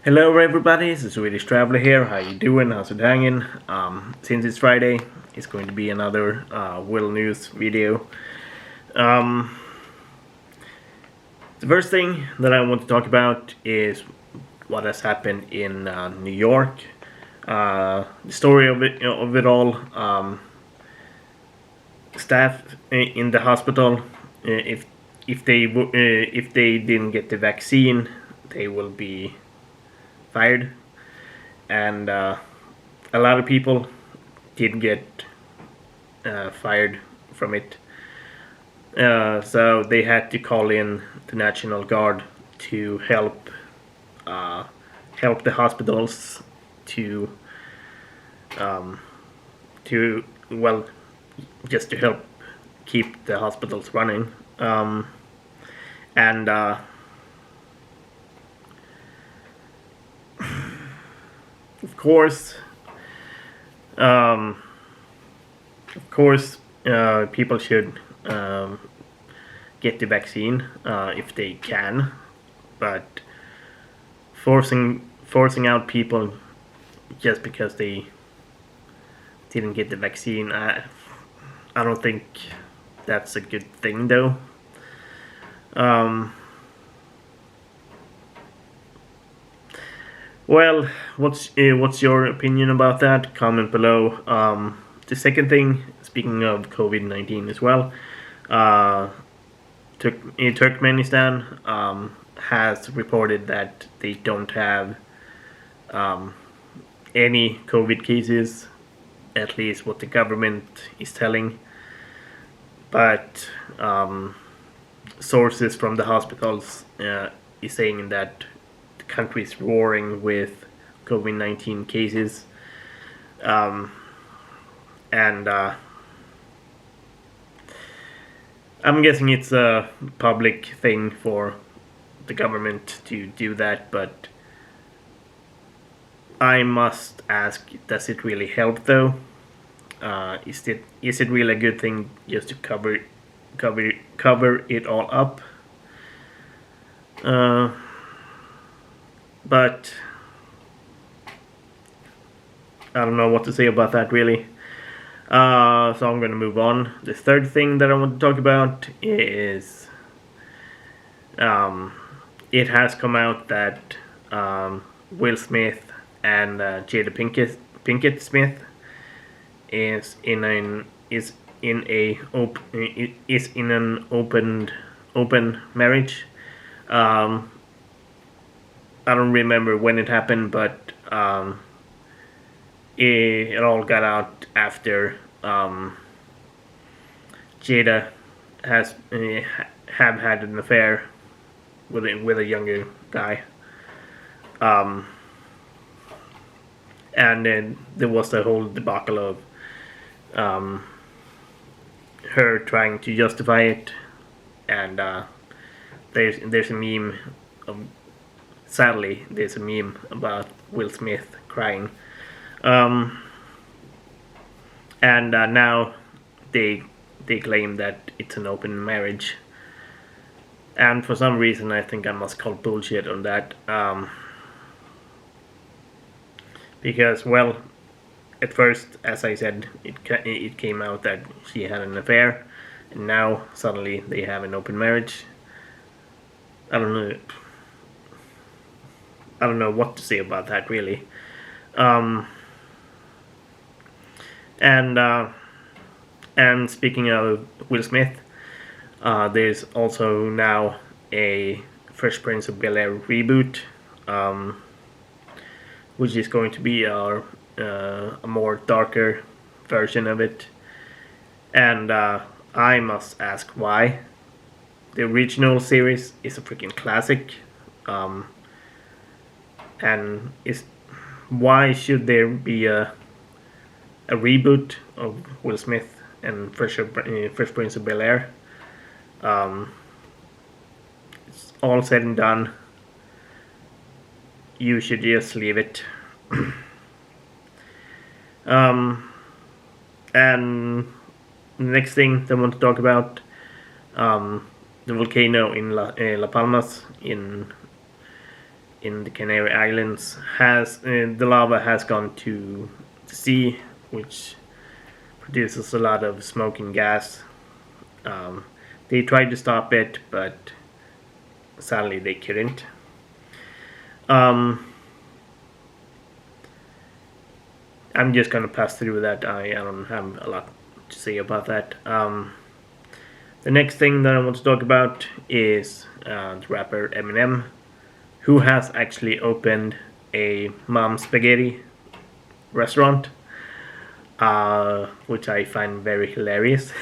Hello everybody, it's the Swedish Traveler here. How you doing? How's it hanging? Since it's Friday, it's going to be another Will News video. The first thing that I want to talk about is what has happened in New York. The story of it all. Staff in the hospital, if they didn't get the vaccine, they will be fired, and a lot of people did get fired from it, so they had to call in the National Guard to help the hospitals to just to help keep the hospitals running, and Of course, people should get the vaccine if they can, but forcing out people just because they didn't get the vaccine, I don't think that's a good thing, though. Well, what's your opinion about that? Comment below. The second thing, speaking of COVID-19 as well, Turkmenistan has reported that they don't have any COVID cases, at least what the government is telling. But sources from the hospitals is saying that country is roaring with COVID-19 cases, and I'm guessing it's a public thing for the government to do that, but I must ask, does it really help, though? Is it really a good thing just to cover it all up? But I don't know what to say about that, really. So I'm going to move on. The third thing that I want to talk about is it has come out that Will Smith and Jada Pinkett Smith is in an open marriage. I don't remember when it happened, but it all got out after Jada has have had an affair with a younger guy, and then there was the whole debacle of her trying to justify it, and there's a meme of. Sadly, there's a meme about Will Smith crying, and now they claim that it's an open marriage, and for some reason I think I must call bullshit on that, because, well, at first, as I said, it came out that she had an affair, and now suddenly they have an open marriage. I don't know what to say about that, really. And speaking of Will Smith, there's also now a Fresh Prince of Bel Air reboot, which is going to be a more darker version of it. And I must ask why. The original series is a freaking classic. And why should there be a reboot of Will Smith and Fresh Prince of Bel Air? It's all said and done. You should just leave it. And the next thing that I want to talk about, the volcano in La Palmas in in the Canary Islands the lava has gone to the sea, which produces a lot of smoke and gas. They tried to stop it, but sadly they couldn't. I'm just gonna pass through that. I don't have a lot to say about that. The next thing that I want to talk about is the rapper Eminem, who has actually opened a mom spaghetti restaurant, which I find very hilarious.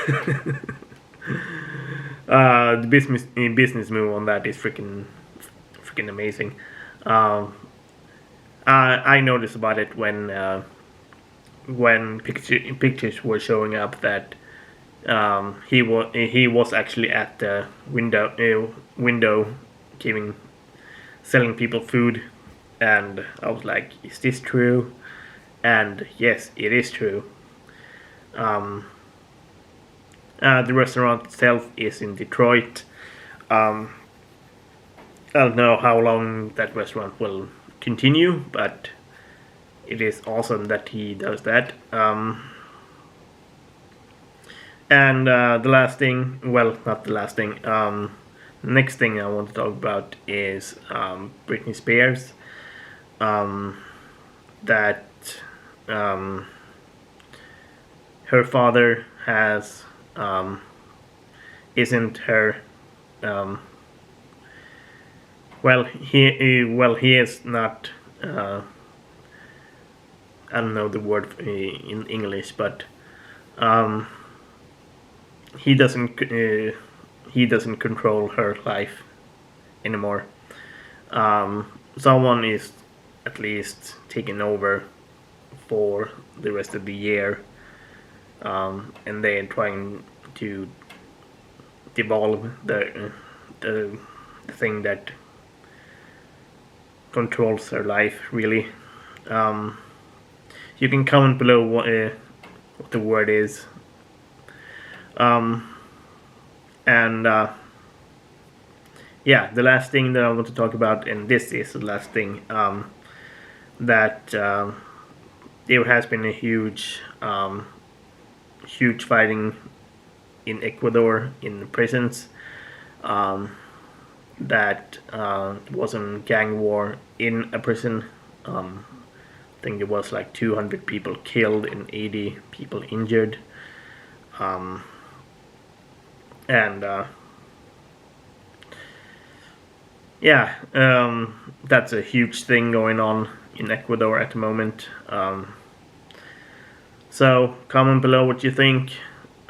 The business move on that is freaking amazing. I noticed about it when pictures were showing up that he was actually at the window selling people food, and I was like, is this true? And yes, it is true. The restaurant itself is in Detroit. I don't know how long that restaurant will continue, but it is awesome that he does that. And the last thing, well, not the last thing, the next thing I want to talk about is Britney Spears. That her father has isn't her he is not I don't know the word in English, but he doesn't control her life anymore. Someone is at least taking over for the rest of the year, and they're trying to devolve the thing that controls her life, really. You can comment below what the word is. Yeah, the last thing that I want to talk about, and this is the last thing, that there has been a huge fighting in Ecuador in the prisons. That was a gang war in a prison. I think there was like 200 people killed and 80 people injured. That's a huge thing going on in Ecuador at the moment. So comment below what you think.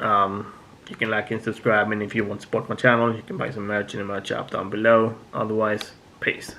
You can like and subscribe, and if you want to support my channel, you can buy some merch in the merch shop down below. Otherwise, peace.